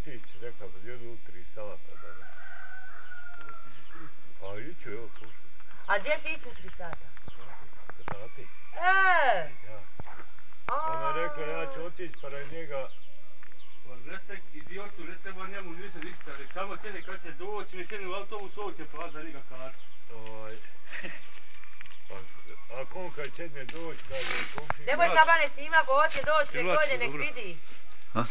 otići, rekao bi jedu u 3 sata danas. Pa iću, evo, slušaj. A gdje si ići u 3 sata? Tati. Ja. Ona je rekla, ja ću otići para njega. Reste idiotu, ne treba njemu ništa, nek samo sjedi kad će doći, mi sjedi u autobus, ovo će plat za njega kartu. A kom kad će ne doći, kaže, komši... Nemoj Šabane snima, ko hoće doći, nek dođe, nek vidi. Ha?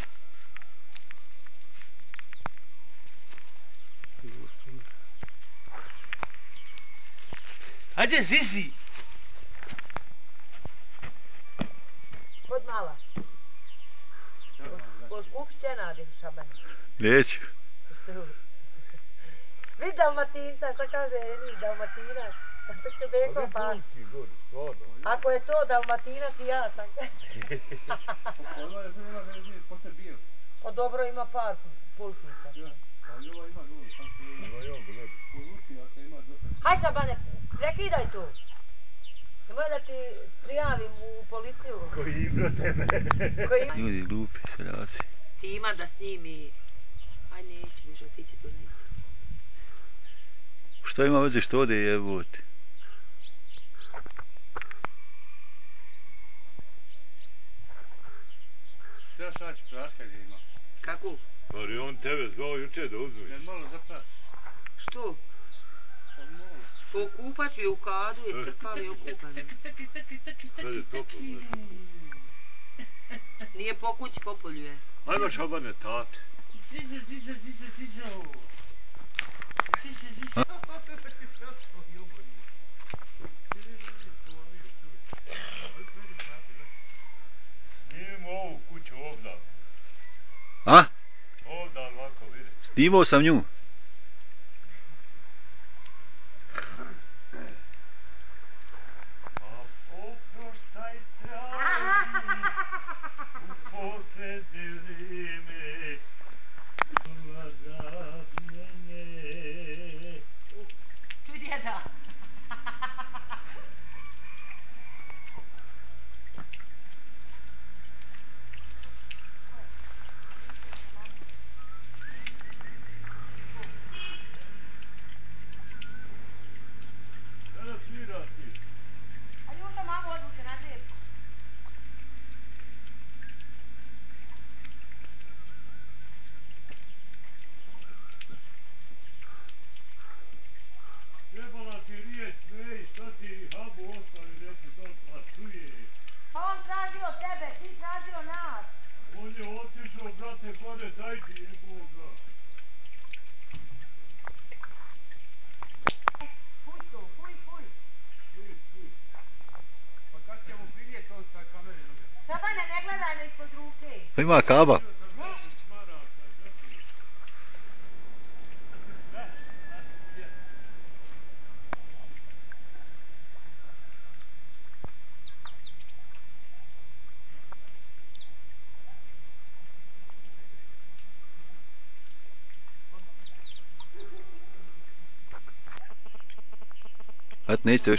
Ajde, Zizi! Kod mala. Ko skupšće nadi, Šabane. Neću. Vid Dalmatinca, šta kaže Enis, Dalmatinac. Šta se beko pa... Ako je to Dalmatinac i ja sam. Ovo je nema veze, ko te bio? Pa dobro ima par pulsnica. Ali ova ima dobro, sam se... Poruči, ako ima dosta... Haj Šabane, prekidaj tu. Nemoj da ti prijavim u policiju. Koji igra tebe. Ljudi glupi, seljaci. Ti ima da snimi. Aj neću više otići tu neću. Šta ima veze što ode jebote? Šta šaći praška gdje ima? Kako? Ali on tebe zvao juče da uzmeš. Ne, malo zapraš. Što? Pa malo. Po kupaću je u kadu, je strpali okupane. Sad je toplo, Nije po kući, po polju je. Ajmo Šabane, tate. Zizo. Snimimo ovu kuću ovdje. A? Ovdje ovako, vidi. Snimao sam nju. A oproštaj traži u posljednje vrijeme. Čuj djeda. Kada svira ti? A još mamu odluče na djecu. Trebala ti riječ sve i šta ti habu ostali neki to pa čuje. Pa on tražio tebe, ti tražio nas. On je otišao, brate, gore, daj ti jeboga. Fuj tu, fuj. Pa kad ćemo vidjeti on sa kamere? Šabane, ne gledaj me ispod ruke. Pa ima kaba. At neyse